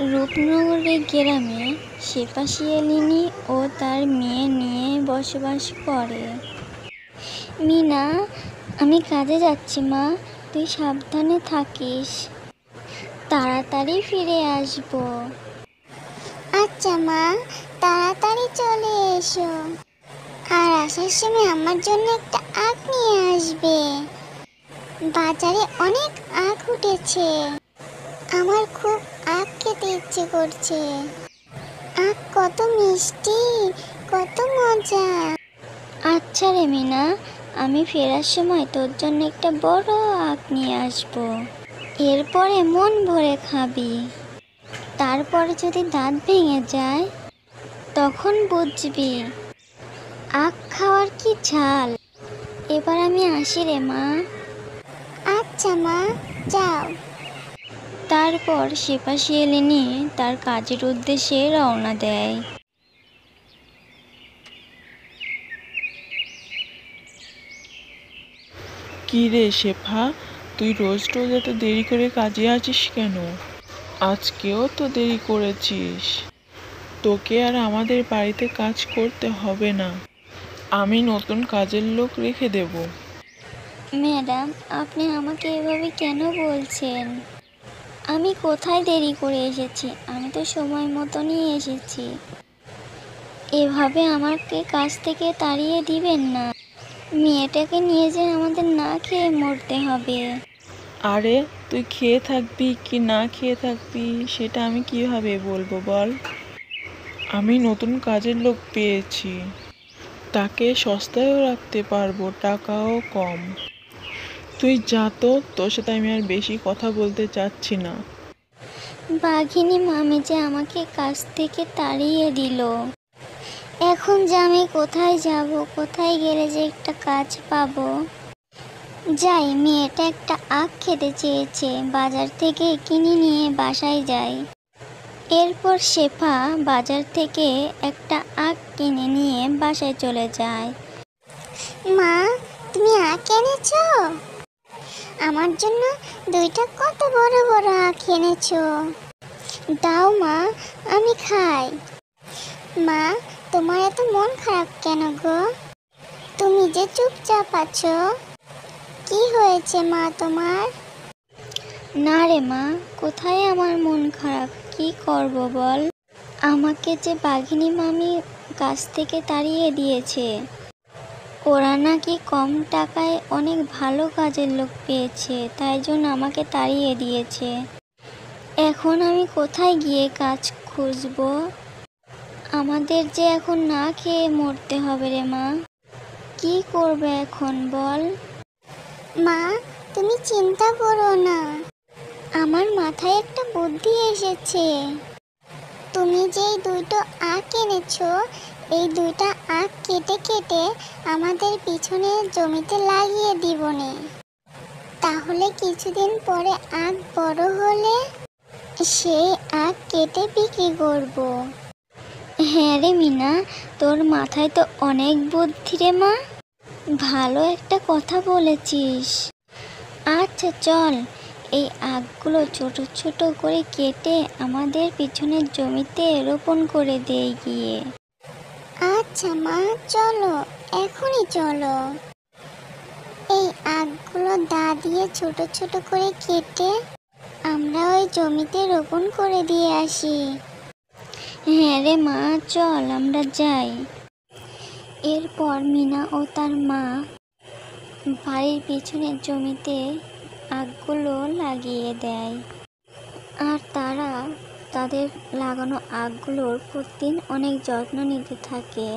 রূপনগরের গ্রামে শেফা শিয়ালিনী ও তার মেয়ে নিয়ে বসবাস করে। মিনা, আমি কাজে যাচ্ছি মা, তুই সাবধানে থাকিস, তাড়াতাড়ি ফিরে আসবো। আচ্ছা মা, তাড়াতাড়ি চলে এসো। আর আসার সময় আমার জন্য একটা আখ নিয়ে আসবে। বাজারে অনেক আখ উঠেছে, আমার খুব আখ খেতে ইচ্ছে করছে। আখ কত মিষ্টি, কত মজা। আচ্ছা রে মিনা, আমি ফেরার সময় তোর জন্য একটা বড় আখ নিয়ে আসবো। এরপরে মন ভরে খাবি। তারপরে যদি দাঁত ভেঙে যায় তখন বুঝবি আখ খাওয়ার কি ঝাল। এবার আমি আসি রে মা। আচ্ছা মা, যাও। তারপর শেফা শিয়ালিনী তার কাজের উদ্দেশ্যে রওনা দেয়। কি রে শেফা, তুই রোজ রোজ এত দেরি করে কাজে আসিস কেন? আজকেও তো দেরি করেছিস। তোকে আর আমাদের বাড়িতে কাজ করতে হবে না, আমি নতুন কাজের লোক রেখে দেব। ম্যাডাম, আপনি আমাকে এভাবে কেন বলছেন? আমি কোথায় দেরি করে এসেছি? আমি তো সময় মতনই এসেছি। এভাবে আমাকে কাজ থেকে তাড়িয়ে দিবেন না। মেয়েটাকে নিয়ে যে আমাদের না খেয়ে মরতে হবে। আরে তুই খেয়ে থাকবি কি না খেয়ে থাকবি সেটা আমি কিভাবে বলবো বল? আমি নতুন কাজের লোক পেয়েছি, তাকে সস্তায়ও রাখতে পারবো, টাকাও কম। তুই যা তো, তোর সাথে আমি আর বেশি কথা বলতে চাচ্ছি না। বাঘিনী মামি যে আমাকে কাজ থেকে তাড়িয়ে দিল। এখন যে আমি কোথায় যাব, কোথায় গেলে যে একটা কাজ পাবো? যাই, মেয়েটা একটা আখ খেতে চেয়েছে, বাজার থেকে কিনে নিয়ে বাসায় যাই। এরপর শেফা বাজার থেকে একটা আখ কিনে নিয়ে বাসায় চলে যায়। মা, তুমি আখ এনেছো? আমার জন্য দুইটা কত বড় বড় আখ এনেছো। দাও মা, আমি খাই। মা, তোমার এত মন খারাপ কেন গো? তুমি যে চুপচাপ আছো, কি হয়েছে মা তোমার? না রে মা, কোথায় আমার মন খারাপ, কি করব বল? আমাকে যে বাঘিনী মামি কাছ থেকে তাড়িয়ে দিয়েছে। ওরা নাকি কম টাকায় অনেক ভালো কাজের লোক পেয়েছে, তাই জন্য আমাকে তাড়িয়ে দিয়েছে। এখন আমি কোথায় গিয়ে কাজ খুঁজবো? আমাদের যে এখন না খেয়ে মরতে হবে রে মা। কি করবে এখন বল? মা, তুমি চিন্তা করো না, আমার মাথায় একটা বুদ্ধি এসেছে। তুমি যেই দুটো আখ এনেছো, এই দুইটা আখ কেটে কেটে আমাদের পিছনের জমিতে লাগিয়ে দিবনে। তাহলে কিছুদিন পরে আখ বড় হলে সেই আখ কেটে বিক্রি করব। হ্যাঁ রে মিনা, তোর মাথায় তো অনেক বুদ্ধি রে মা, ভালো একটা কথা বলেছিস। আচ্ছা চল, এই আখগুলো ছোট ছোট করে কেটে আমাদের পিছনের জমিতে রোপণ করে দেই গিয়ে। আচ্ছা মা, চলো, এখনই চলো। এই আখগুলো দা দিয়ে ছোট ছোট করে কেটে আমরা ওই জমিতে রোপণ করে দিয়ে আসি। হ্যাঁ রে মা, চল আমরা যাই। এরপর মিনা ও তার মা বাড়ির পিছনের জমিতে আখগুলো লাগিয়ে দেয়। আর তারা তাদের লাগানো আখগুলোর প্রতিদিন অনেক যত্ন নিতে থাকে।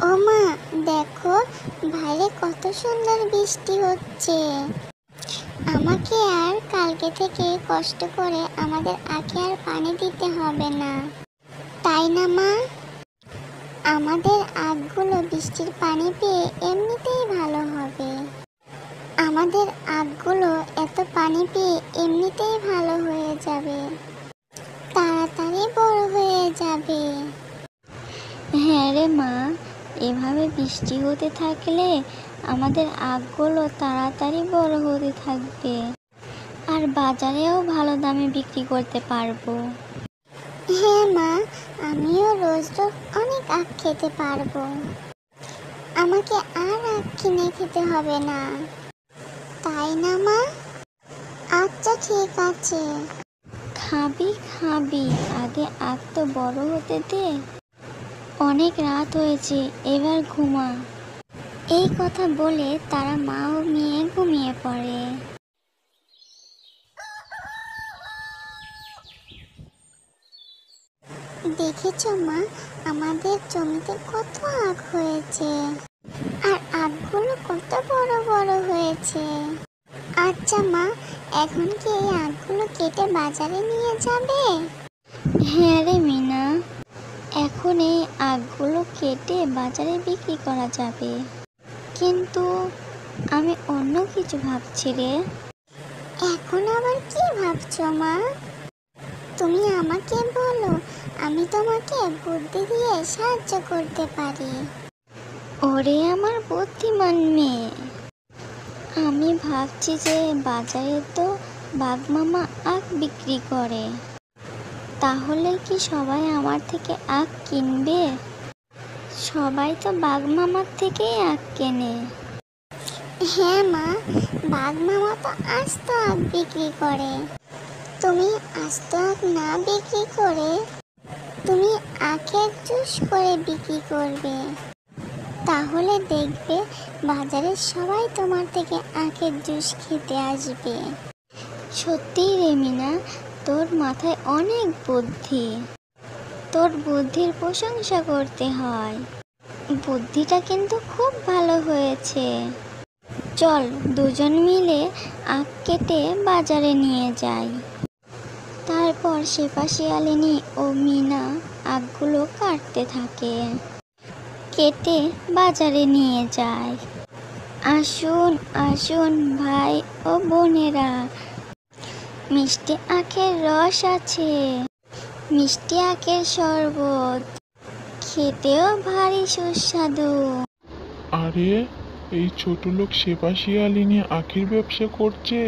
ও মা, দেখো বাইরে কত সুন্দর বৃষ্টি হচ্ছে। আমাকে আর কালকে থেকে কষ্ট করে আমাদের আখে আর পানি দিতে হবে না, তাই না মা? আমাদের আখগুলো বৃষ্টির পানি পেয়ে এমনিতেই ভালো হবে। আমাদের আখগুলো এত পানি পেয়ে এমনিতেই ভালো হয়ে যাবে, তাড়াতাড়ি বড় হয়ে যাবে। হ্যাঁ রে মা, এভাবে এভাবে বৃষ্টি হতে থাকলে আমাদের আখগুলো তাড়াতাড়ি বড় হতে থাকবে, আর বাজারেও ভালো দামে বিক্রি করতে পারবো। হ্যাঁ মা, আমিও রোজ রোজ অনেক আখ খেতে পারবো। আমাকে আর আখ কিনে খেতে হবে না, তাই না মা? আচ্ছা ঠিক আছে। খাবি খাবি, আগে আখ তো বড় হতে দে। অনেক রাত হয়েছে, এবার ঘুমা। এই কথা বলে তারা মা ও মেয়ে ঘুমিয়ে পড়ে। দেখেছো মা, আমাদের জমিতে কত আখ হয়েছে, আর আখগুলো কত বড় বড় হয়েছে। আচ্ছা মা, এখন কি এই আখগুলো কেটে বাজারে নিয়ে যাবে? হ্যাঁ রে মিনা, এখন এই আখগুলো কেটে বাজারে বিক্রি করা যাবে, কিন্তু আমি অন্য কিছু ভাবছি রে। এখন আবার কি ভাবছো মা? তুমি আমাকে বলো, আমি তোমাকে বুদ্ধি দিয়ে সাহায্য করতে পারি। ওরে আমার বুদ্ধিমান মেয়ে, আমি ভাবছি যে বাজারে তো বাঘমামা আখ বিক্রি করে, তাহলে কি সবাই আমার থেকে আখ কিনবে? সবাই তো বাঘমামার থেকেই আখ কেনে। হ্যাঁ মা, বাঘ মামা তো আস্ত আখ বিক্রি করে। তুমি আস্ত আখ না বিক্রি করে তুমি আখের জুস করে বিক্রি করবে, তাহলে দেখবে বাজারে সবাই তোমার থেকে আখের জুস খেতে আসবে। সত্যিই রে মিনা, তোর মাথায় অনেক বুদ্ধি। তোর বুদ্ধির প্রশংসা করতে হয়, বুদ্ধিটা কিন্তু খুব ভালো হয়েছে। চল দুজন মিলে আখ কেটে বাজারে নিয়ে যাই। তারপর শেফা শিয়ালিনী ও মিনা আখগুলো কাটতে থাকে, কেটে বাজারে নিয়ে যায়। আসুন আসুন ভাই ও বোনেরা, মিষ্টি আখের রস আছে, মিষ্টি আখের শরবত, খেতেও ভারী সুস্বাদু। আরে, এই ছোট লোক শেফা শিয়ালিনী আখের ব্যবসা করছে।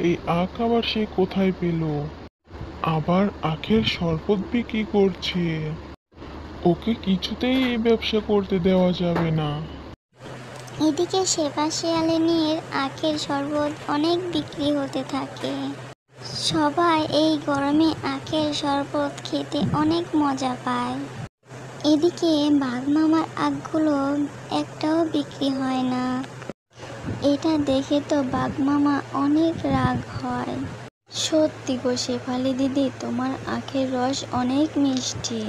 এই আখ আবার সে কোথায় পেল? আবার আখের শরবত বিক্রি করছে। ওকে কিছুতেই এই ব্যবসা করতে দেওয়া যাবে না। এদিকে শেফা শিয়ালিনীর আখের শরবত অনেক বিক্রি হতে থাকে। সবাই এই গরমে আখের শরবত খেতে অনেক মজা পায়। এদিকে বাঘমামার আখগুলো একটাও বিক্রি হয় না। এটা দেখে তো বাঘমামা অনেক রাগ হয়। সত্যি গো শেফালি দিদি, তোমার আখের রস অনেক মিষ্টি,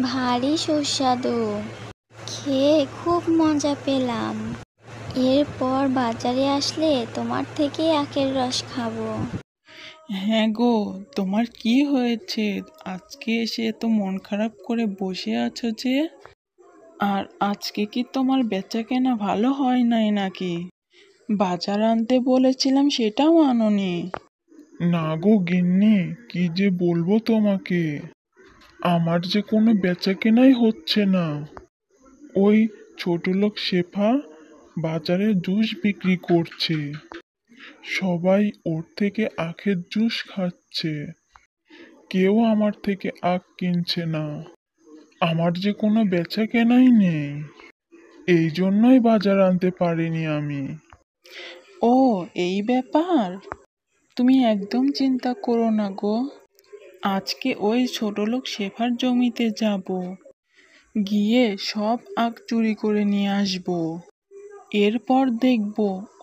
ভারী সুস্বাদু, খেয়ে খুব মজা পেলাম। এরপর বাজারে আসলে তোমার থেকে আখের রস খাবো। হ্যাঁ গো, তোমার কি হয়েছে? আজকে এসে তো মন খারাপ করে বসে আছো যে? আর আজকে কি তোমার বেচা কেনা ভালো হয় নাই নাকি? বাজার আনতে বলেছিলাম সেটাও আনোনি। না গো গিন্নি, কি যে বলবো তোমাকে, আমার যে কোনো বেচা কেনাই হচ্ছে না। ওই ছোট লোক শেফা বাজারে জুস বিক্রি করছে, সবাই ওর থেকে আখের জুস খাচ্ছে, কেউ আমার থেকে আখ কিনছে না। আমার যে কোনো বেচা কেনাই নেই, এই জন্যই বাজার আনতে পারিনি আমি। ও, এই ব্যাপার। তুমি একদম চিন্তা করো না গো, আজকে ওই ছোটলোক শেফার জমিতে যাব, গিয়ে সব আখ চুরি করে নিয়ে আসব। এরপর দেখব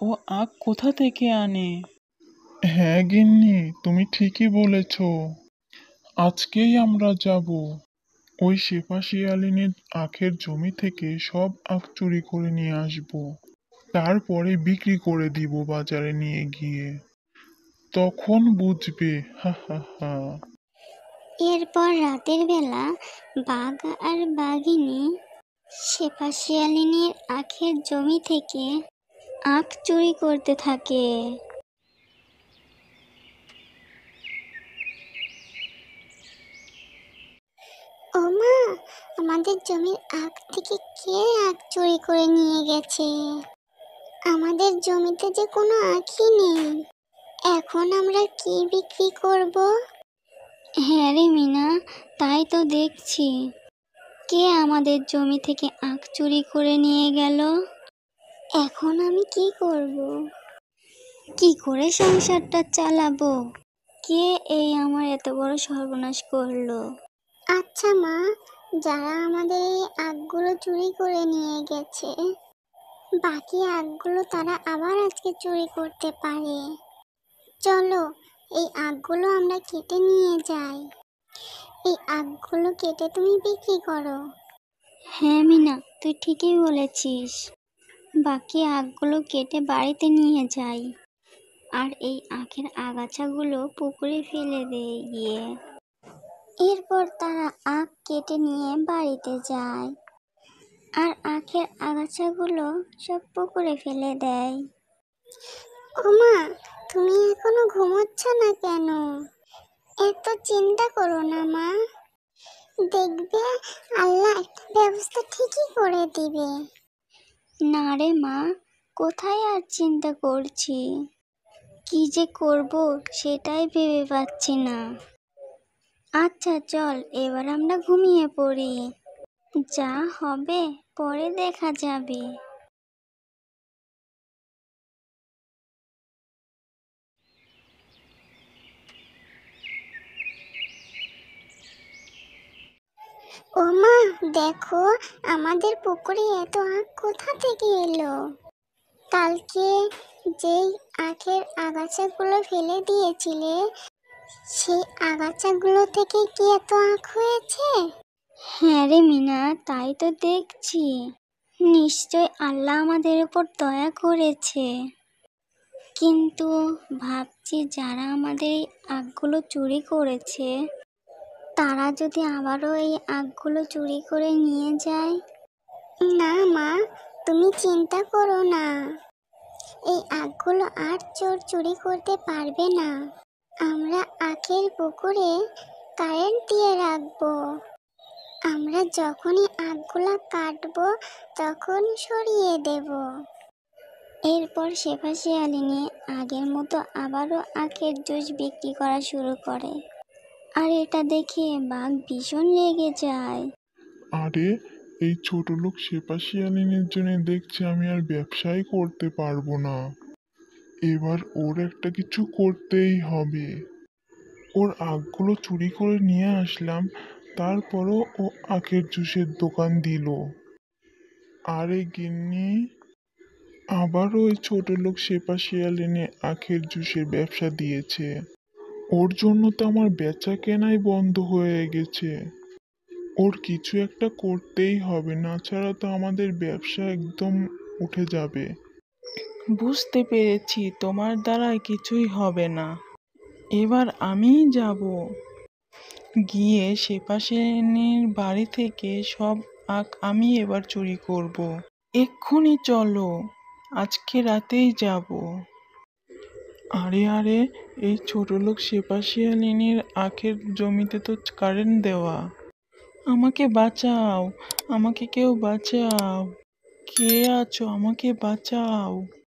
ও আখ কোথা থেকে আনে। হ্যাঁ গিন্নি, তুমি ঠিকই বলেছ, আজকেই আমরা যাব, ওই শেফা শিয়ালিনীর আখের জমি থেকে সব আখ চুরি করে নিয়ে আসব, তারপরে বিক্রি করে দিব বাজারে নিয়ে গিয়ে, তখন বুঝবে। হা হা হা। এরপর রাতের বেলা বাঘ আর বাঘিনী শেফা শিয়ালিনীর আখের জমি থেকে আখ চুরি করতে থাকে। ও মা, আমাদের জমির আখ থেকে কে আখ চুরি করে নিয়ে গেছে? আমাদের জমিতে যে কোনো আখই নেই। এখন আমরা কি বিক্রি করব? হ্যাঁ রে মিনা, তাই তো দেখছি। কে আমাদের জমি থেকে আখ চুরি করে নিয়ে গেল? এখন আমি কি করব? কি করে সংসারটা চালাবো? কে এই আমার এত বড় সর্বনাশ করলো? আচ্ছা মা, যারা আমাদের এই আখগুলো চুরি করে নিয়ে গেছে, বাকি আখগুলো তারা আবার আজকে চুরি করতে পারে। চলো এই আখগুলো আমরা কেটে নিয়ে যাই। এই আখগুলো কেটে তুমি বিক্রি করো। হ্যাঁ মিনা, তুই ঠিকই বলেছিস। বাকি আখগুলো কেটে বাড়িতে নিয়ে যাই, আর এই আখের আগাছাগুলো পুকুরে ফেলে দেই গিয়ে। এরপর তারা আখ কেটে নিয়ে বাড়িতে যায়, আর আখের আগাছাগুলো সব পুকুরে ফেলে দেয়। ওমা, তুমি এখনো ঘুমোচ্ছ না কেন? এত চিন্তা করো না মা, দেখবে আল্লাহ একটা ব্যবস্থা ঠিকই করে দিবে। না রে মা, কোথায় আর চিন্তা করছি, কি যে করব সেটাই ভেবে পাচ্ছি না। আচ্ছা চল, এবার আমরা ঘুমিয়ে পড়ি। যা হবে পরে দেখা যাবে। ওমা, দেখো আমাদের পুকুরে এত আখ কোথা থেকে এলো? কালকে যেই আখের আগাছাগুলো ফেলে দিয়েছিলে, সেই আগাছাগুলো থেকে কি এত আখ হয়েছে? হ্যাঁ রে মিনা, তাই তো দেখছি। নিশ্চয় আল্লাহ আমাদের উপর দয়া করেছে। কিন্তু ভাবছি যারা আমাদের এই আখগুলো চুরি করেছে, তারা যদি আবারও এই আখগুলো চুরি করে নিয়ে যায়। না মা, তুমি চিন্তা করো না, এই আখগুলো আর চোর চুরি করতে পারবে না। আমরা আখের পুকুরে কারেন্ট দিয়ে রাখবো। আমরা যখনই আখগুলা কাটবো তখন সরিয়ে দেব। এরপর শেফা শিয়ালিনী আগের মতো আবারও আখের জুস বিক্রি করা শুরু করে, আর এটা দেখে বাঘ ভীষণ রেগে যায়। আরে, এই ছোট লোক শেফা শিয়ালিনীর জন্য দেখছি আমি আর ব্যবসাই করতে পারবো না। এবার ওর একটা কিছু করতেই হবে। ওর আখগুলো চুরি করে নিয়ে আসলাম, তারপরও ও আখের জুসের দোকান দিল। আরে গিন্নি, আবারও ওই ছোট লোক শেফা শিয়ালিনী আখের জুসের ব্যবসা দিয়েছে। ওর জন্য তো আমার বেচা কেনাই বন্ধ হয়ে গেছে। ওর কিছু একটা করতেই হবে, না ছাড়া তো আমাদের ব্যবসা একদম উঠে যাবে। বুঝতে পেরেছি তোমার দ্বারা কিছুই হবে না। এবার আমিই যাব, গিয়ে শেফা সেনের বাড়ি থেকে সব আখ আমি এবার চুরি করব। এক্ষুনি চলো, আজকে রাতেই যাব। আরে আরে, এই ছোট লোক শেফা শিয়ালিনীর আখের জমিতে তো কারেন্ট দেওয়া। আমাকে বাঁচাও, আমাকে কেউ বাঁচাও। কে আছো, আমাকে বাঁচাও।